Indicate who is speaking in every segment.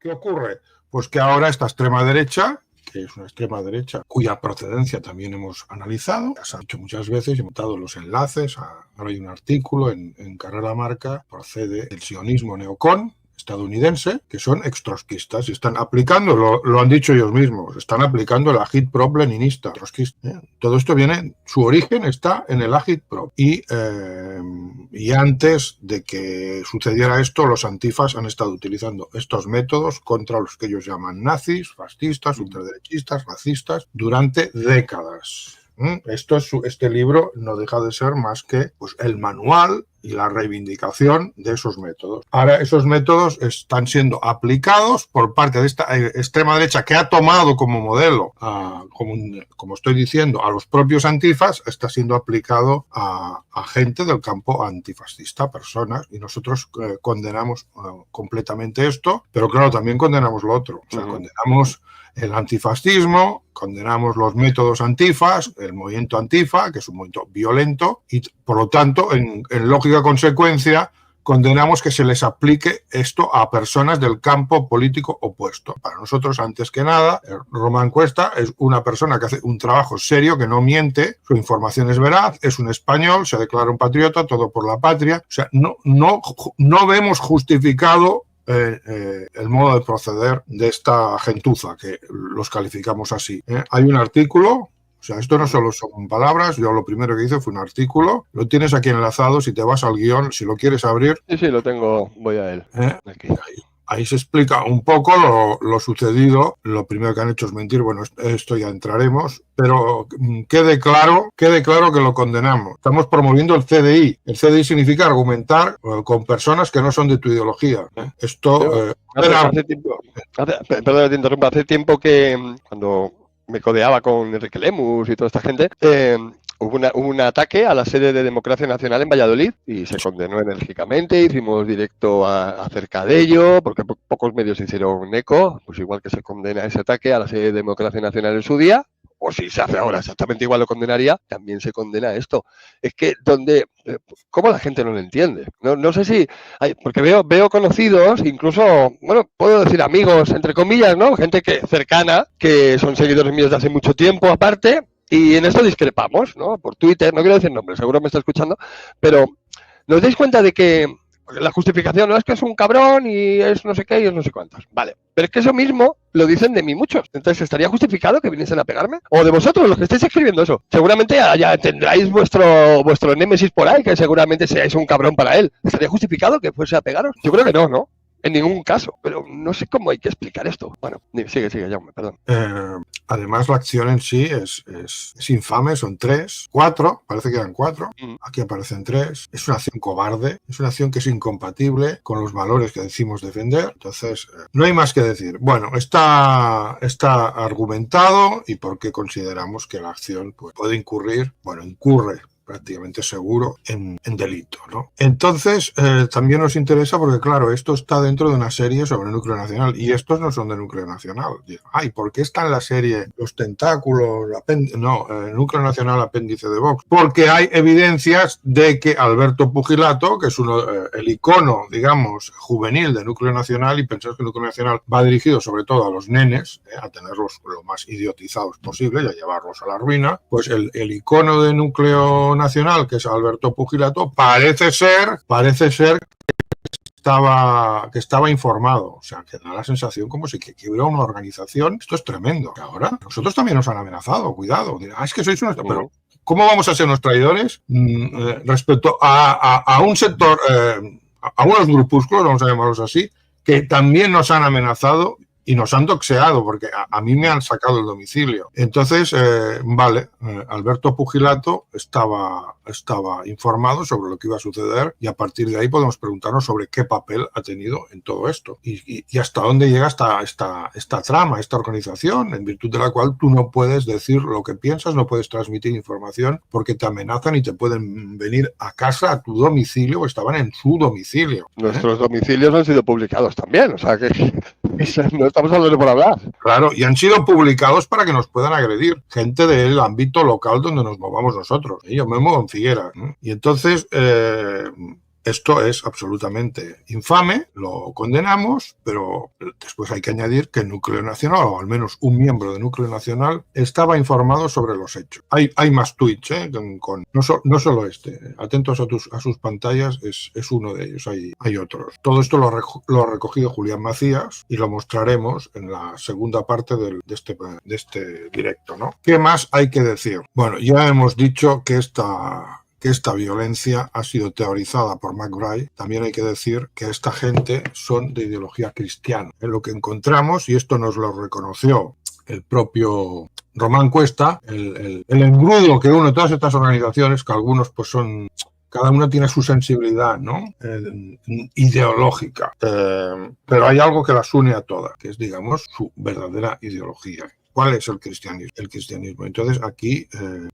Speaker 1: ¿Qué ocurre? Pues que ahora esta extrema derecha, que es una extrema derecha cuya procedencia también hemos analizado, ya se ha dicho muchas veces, he montado los enlaces, ahora hay un artículo en Carrera Marca, procede del sionismo neocon estadounidense, que son extrotskistas y están aplicando, lo han dicho ellos mismos, están aplicando el agitprop leninista. Todo esto su origen está en el agitprop. Y antes de que sucediera esto, los antifas han estado utilizando estos métodos contra los que ellos llaman nazis, fascistas, ultraderechistas, racistas, durante décadas. Este libro no deja de ser más que pues, el manual y la reivindicación de esos métodos. Ahora, esos métodos están siendo aplicados por parte de esta extrema derecha que ha tomado como modelo, como estoy diciendo, a los propios antifas, está siendo aplicado a gente del campo antifascista, personas, y nosotros condenamos completamente esto, pero claro, también condenamos lo otro. O sea, condenamos el antifascismo, condenamos los métodos antifas, el movimiento antifa, que es un movimiento violento, y por lo tanto, en lógica consecuencia, condenamos que se les aplique esto a personas del campo político opuesto. Para nosotros, antes que nada, Román Cuesta es una persona que hace un trabajo serio, que no miente, su información es veraz, es un español, se declara un patriota, todo por la patria. O sea, no vemos justificado el modo de proceder de esta gentuza, que los calificamos así. Hay un artículo, o sea, esto no solo son palabras, yo lo primero que hice fue un artículo, lo tienes aquí enlazado, si te vas al guión, si lo quieres abrir.
Speaker 2: Sí, lo tengo, voy a él. Aquí.
Speaker 1: Ahí se explica un poco lo sucedido. Lo primero que han hecho es mentir, bueno, esto ya entraremos, pero quede claro que lo condenamos. Estamos promoviendo el CDI. El CDI significa argumentar con personas que no son de tu ideología. Esto...
Speaker 2: Perdón, te interrumpo. Hace tiempo que cuando me codeaba con Enrique Lemus y toda esta gente, hubo un ataque a la sede de Democracia Nacional en Valladolid y se condenó enérgicamente, hicimos directo acerca de ello, porque pocos medios hicieron eco, pues igual que se condena ese ataque a la sede de Democracia Nacional en su día, o si se hace ahora exactamente igual lo condenaría, también se condena esto. Es que ¿cómo la gente no lo entiende? No sé si, porque veo conocidos, incluso, bueno, puedo decir amigos, entre comillas, ¿no? Gente cercana, que son seguidores míos de hace mucho tiempo aparte, y en esto discrepamos, ¿no? Por Twitter, no quiero decir nombres, seguro me está escuchando, pero ¿nos dais cuenta de que la justificación no es que es un cabrón y es no sé qué y es no sé cuántos? Vale, pero es que eso mismo lo dicen de mí muchos. Entonces, ¿estaría justificado que viniesen a pegarme? O de vosotros, los que estáis escribiendo eso. Seguramente ya tendráis vuestro némesis por ahí, que seguramente seáis un cabrón para él. ¿Estaría justificado que fuese a pegaros? Yo creo que no, ¿no? En ningún caso, pero no sé cómo hay que explicar esto. Bueno, sigue, Jaume, perdón.
Speaker 1: Además, la acción en sí es infame, son 4, parece que eran 4, aquí aparecen 3. Es una acción cobarde, es una acción que es incompatible con los valores que decimos defender. Entonces, no hay más que decir. Bueno, está argumentado y por qué consideramos que la acción pues, puede incurre prácticamente seguro en delito, ¿no? Entonces, también nos interesa porque, claro, esto está dentro de una serie sobre el núcleo nacional y estos no son de núcleo nacional. Ay, ¿por qué está en la serie los tentáculos, el núcleo nacional apéndice de Vox? Porque hay evidencias de que Alberto Pugilato, que es el icono, digamos, juvenil de núcleo nacional, y pensamos que el núcleo nacional va dirigido sobre todo a los nenes, a tenerlos lo más idiotizados posible y a llevarlos a la ruina, pues el icono de núcleo nacional, que es Alberto Pugilato, parece ser que estaba informado. O sea, que da la sensación como si que hubiera una organización. Esto es tremendo. Ahora, nosotros también nos han amenazado. Cuidado. Es que sois unos... Pero, ¿cómo vamos a ser unos traidores respecto a un sector, a unos grupúsculos, vamos a llamarlos así, que también nos han amenazado y nos han doxeado, porque a mí me han sacado el domicilio. Entonces, Alberto Pugilato estaba informado sobre lo que iba a suceder y a partir de ahí podemos preguntarnos sobre qué papel ha tenido en todo esto y hasta dónde llega esta trama, esta organización, en virtud de la cual tú no puedes decir lo que piensas, no puedes transmitir información porque te amenazan y te pueden venir a casa, a tu domicilio, o estaban en su domicilio.
Speaker 2: Nuestros domicilios han sido publicados también, o sea que no estamos hablando por hablar.
Speaker 1: Claro, y han sido publicados para que nos puedan agredir gente del ámbito local donde nos movamos nosotros. Yo me muevo en Figueras, ¿no? Y entonces, Esto es absolutamente infame, lo condenamos, pero después hay que añadir que el Núcleo Nacional, o al menos un miembro del Núcleo Nacional, estaba informado sobre los hechos. Hay más tweets, no solo este. Atentos a sus pantallas, es uno de ellos, hay otros. Todo esto lo ha recogido Julián Macías y lo mostraremos en la segunda parte de este directo, ¿no? ¿Qué más hay que decir? Bueno, ya hemos dicho que esta violencia ha sido teorizada por McBride. También hay que decir que esta gente son de ideología cristiana. En lo que encontramos, y esto nos lo reconoció el propio Román Cuesta, el engrudo que une todas estas organizaciones, que algunos pues son... Cada una tiene su sensibilidad, ¿no? Ideológica. Pero hay algo que las une a todas, que es, digamos, su verdadera ideología. ¿Cuál es el cristianismo? El cristianismo. Entonces, aquí,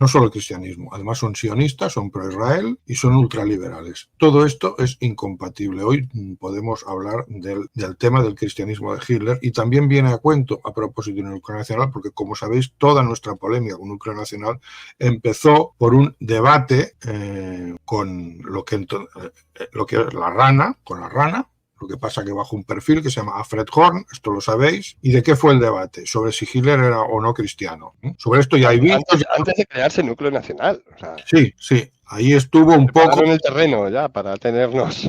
Speaker 1: no solo el cristianismo, además son sionistas, son pro-Israel y son ultraliberales. Todo esto es incompatible. Hoy podemos hablar del tema del cristianismo de Hitler, y también viene a cuento a propósito de Ucrania Nacional, porque, como sabéis, toda nuestra polémica con Ucrania Nacional empezó por un debate con lo que es la rana, Lo que pasa que bajo un perfil que se llama Alfred Horn, esto lo sabéis. ¿Y de qué fue el debate? Sobre si Hitler era o no cristiano. Sobre esto ya hay vídeos.
Speaker 2: Antes de crearse el Núcleo Nacional. O sea,
Speaker 1: sí. Ahí estuvo un poco...
Speaker 2: en el terreno ya para tenernos...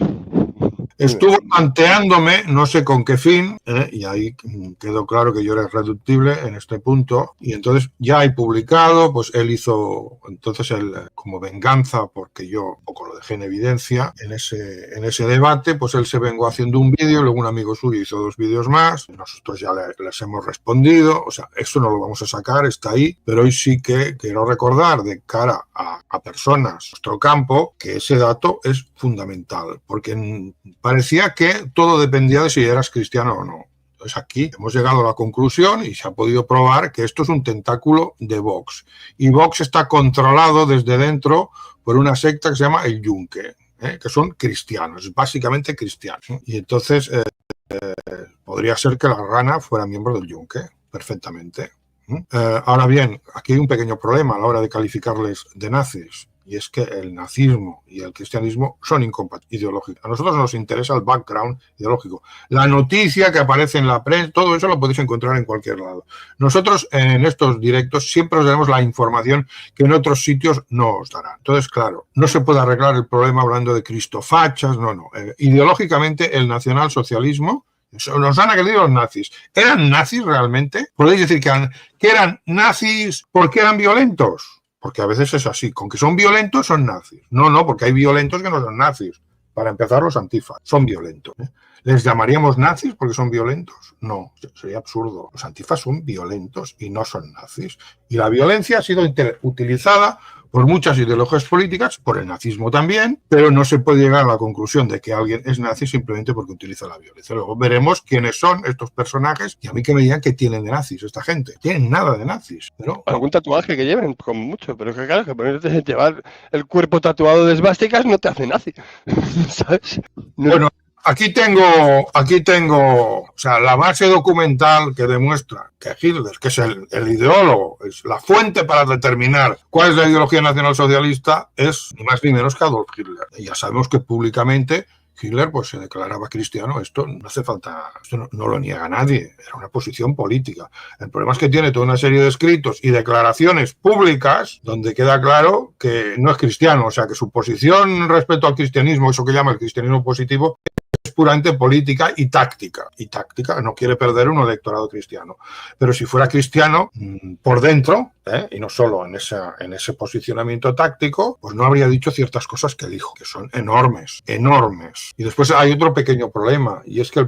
Speaker 1: Estuvo planteándome, no sé con qué fin, y ahí quedó claro que yo era irreductible en este punto, y entonces ya he publicado, pues él hizo, entonces como venganza, porque yo un poco lo dejé en evidencia en ese debate, pues él se vengó haciendo un vídeo, luego un amigo suyo hizo 2 vídeos más, nosotros ya les hemos respondido, o sea, esto no lo vamos a sacar, está ahí, pero hoy sí que quiero recordar de cara a personas de nuestro campo que ese dato es fundamental, porque parecía que todo dependía de si eras cristiano o no. Entonces aquí hemos llegado a la conclusión y se ha podido probar que esto es un tentáculo de Vox. Y Vox está controlado desde dentro por una secta que se llama el Yunque, que son cristianos, básicamente cristianos. Y entonces podría ser que la rana fuera miembro del Yunque, perfectamente. Ahora bien, aquí hay un pequeño problema a la hora de calificarles de nazis. Y es que el nazismo y el cristianismo son incompatibles ideológicos. A nosotros nos interesa el background ideológico. La noticia que aparece en la prensa, todo eso lo podéis encontrar en cualquier lado. Nosotros en estos directos siempre os daremos la información que en otros sitios no os darán. Entonces, claro, no se puede arreglar el problema hablando de cristofachas, no. Ideológicamente, el nacionalsocialismo, nos han agredido los nazis. ¿Eran nazis realmente? ¿Podéis decir que eran nazis porque eran violentos? Porque a veces es así, con que son violentos son nazis. No, porque hay violentos que no son nazis. Para empezar, los antifas son violentos. ¿Les llamaríamos nazis porque son violentos? No, sería absurdo. Los antifas son violentos y no son nazis. Y la violencia ha sido utilizada por muchas ideologías políticas, por el nazismo también, pero no se puede llegar a la conclusión de que alguien es nazi simplemente porque utiliza la violencia. Luego veremos quiénes son estos personajes y a mí que me digan que tienen de nazis esta gente. Tienen nada de nazis. Pero...
Speaker 2: algún tatuaje que lleven, con mucho, pero que claro, que ponerte llevar el cuerpo tatuado de esvásticas no te hace nazi, ¿sabes? No.
Speaker 1: Bueno, Aquí tengo, o sea, la base documental que demuestra que Hitler, que es el ideólogo, es la fuente para determinar cuál es la ideología nacionalsocialista, es ni más ni menos que Adolf Hitler. Y ya sabemos que públicamente Hitler pues se declaraba cristiano. Esto no hace falta, esto no lo niega nadie, era una posición política. El problema es que tiene toda una serie de escritos y declaraciones públicas donde queda claro que no es cristiano, o sea que su posición respecto al cristianismo, eso que llama el cristianismo positivo, es puramente política y táctica. Y táctica, no quiere perder un electorado cristiano. Pero si fuera cristiano, por dentro, y no solo en ese posicionamiento táctico, pues no habría dicho ciertas cosas que dijo, que son enormes. Y después hay otro pequeño problema, y es que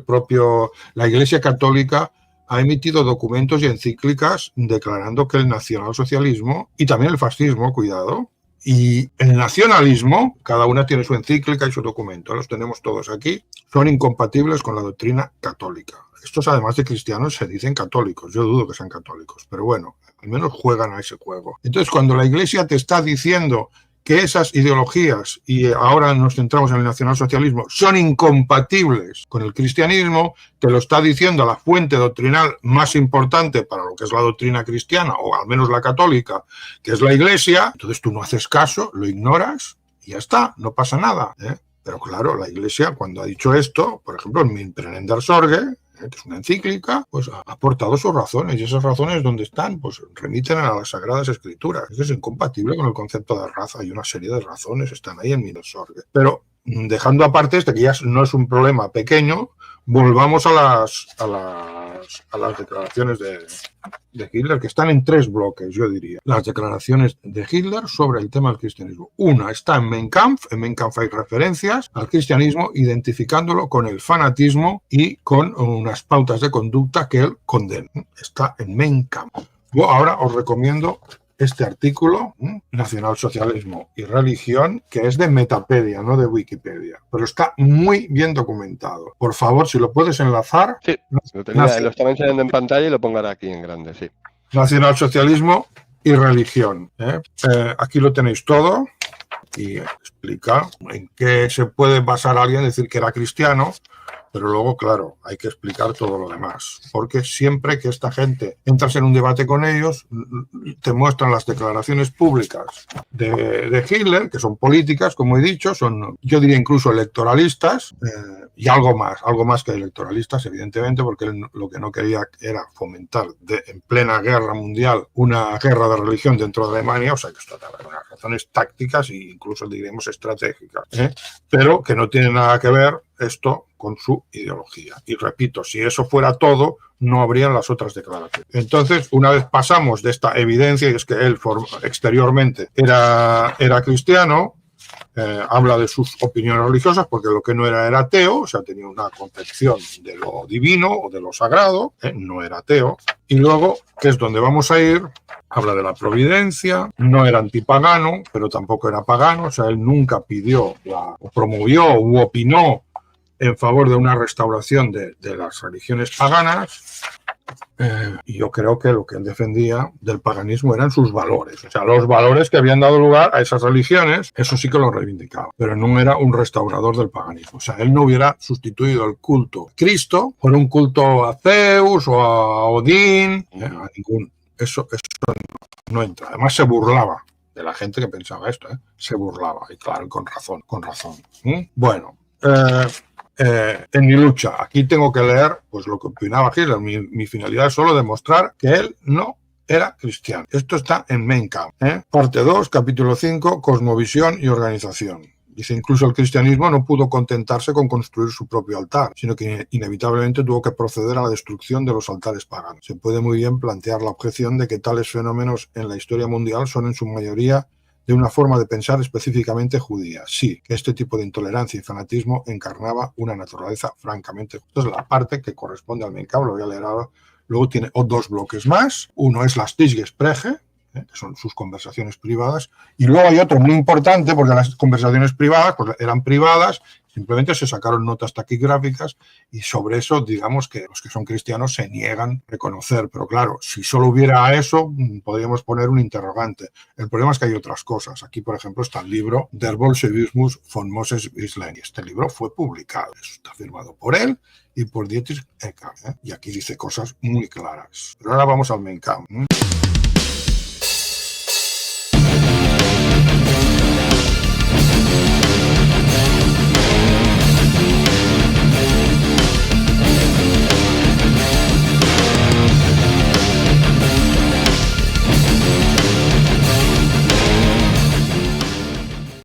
Speaker 1: la Iglesia Católica ha emitido documentos y encíclicas declarando que el nacionalsocialismo y también el fascismo, cuidado, y el nacionalismo, cada una tiene su encíclica y su documento, los tenemos todos aquí, son incompatibles con la doctrina católica. Estos, además de cristianos, se dicen católicos. Yo dudo que sean católicos, pero bueno, al menos juegan a ese juego. Entonces, cuando la Iglesia te está diciendo que esas ideologías, y ahora nos centramos en el nacionalsocialismo, son incompatibles con el cristianismo, te lo está diciendo la fuente doctrinal más importante para lo que es la doctrina cristiana, o al menos la católica, que es la Iglesia, entonces tú no haces caso, lo ignoras y ya está, no pasa nada. Pero claro, la Iglesia, cuando ha dicho esto, por ejemplo, en Mimprender Sorge, que es una encíclica, pues ha aportado sus razones, y esas razones, ¿dónde están? Pues remiten a las Sagradas Escrituras. Eso es incompatible con el concepto de raza, y una serie de razones están ahí en Mimprender Sorge. Pero dejando aparte este, que ya no es un problema pequeño, volvamos a las declaraciones de Hitler, que están en 3 bloques, yo diría. Las declaraciones de Hitler sobre el tema del cristianismo. Una está en Mein Kampf hay referencias al cristianismo, identificándolo con el fanatismo y con unas pautas de conducta que él condena. Está en Mein Kampf. Yo ahora os recomiendo este artículo, Nacionalsocialismo y religión, que es de Metapedia, no de Wikipedia, pero está muy bien documentado. Por favor, si lo puedes enlazar.
Speaker 2: Sí, lo estaba enseñando en pantalla y lo pongo ahora aquí en grande, sí.
Speaker 1: Nacionalsocialismo y religión. Aquí lo tenéis todo y explica en qué se puede basar alguien decir que era cristiano. Pero luego, claro, hay que explicar todo lo demás, porque siempre que esta gente entras en un debate con ellos, te muestran las declaraciones públicas de Hitler, que son políticas, como he dicho, son, yo diría incluso electoralistas, y algo más que electoralistas, evidentemente, porque él lo que no quería era fomentar en plena guerra mundial una guerra de religión dentro de Alemania, o sea que esto tiene unas razones tácticas e incluso diríamos estratégicas, pero que no tiene nada que ver esto con su ideología. Y repito, si eso fuera todo, no habrían las otras declaraciones. Entonces, una vez pasamos de esta evidencia, y es que él exteriormente era cristiano, habla de sus opiniones religiosas, porque lo que no era ateo, o sea, tenía una concepción de lo divino o de lo sagrado, no era ateo. Y luego, que es donde vamos a ir, habla de la providencia, no era antipagano, pero tampoco era pagano, o sea, él nunca pidió, o promovió u opinó en favor de una restauración de las religiones paganas, y yo creo que lo que él defendía del paganismo eran sus valores, o sea, los valores que habían dado lugar a esas religiones, eso sí que lo reivindicaba, pero no era un restaurador del paganismo, o sea, él no hubiera sustituido el culto a Cristo por un culto a Zeus o a Odín, a ningún, eso no entra, además se burlaba de la gente que pensaba esto, se burlaba, y claro, con razón. Bueno, en mi lucha, aquí tengo que leer pues lo que opinaba Hitler. Mi finalidad es solo demostrar que él no era cristiano. Esto está en Mein Kampf. Parte 2, capítulo 5, cosmovisión y organización. Dice, incluso el cristianismo no pudo contentarse con construir su propio altar, sino que inevitablemente tuvo que proceder a la destrucción de los altares paganos. Se puede muy bien plantear la objeción de que tales fenómenos en la historia mundial son en su mayoría de una forma de pensar específicamente judía. Sí, que este tipo de intolerancia y fanatismo encarnaba una naturaleza francamente justa. Esta es la parte que corresponde al Mein Kampf, lo voy a leer ahora. Luego tiene 2 bloques más. Uno es las Tischgespräche, que son sus conversaciones privadas, y luego hay otro muy importante, porque las conversaciones privadas pues, eran privadas, simplemente se sacaron notas taquigráficas, y sobre eso, digamos que los que son cristianos se niegan a reconocer, pero claro, si solo hubiera eso, podríamos poner un interrogante. El problema es que hay otras cosas. Aquí, por ejemplo, está el libro Der Bolschewismus von Moses Islen, y este libro fue publicado, eso está firmado por él y por Dietrich Eckart, y aquí dice cosas muy claras. Pero ahora vamos al Mein Kampf.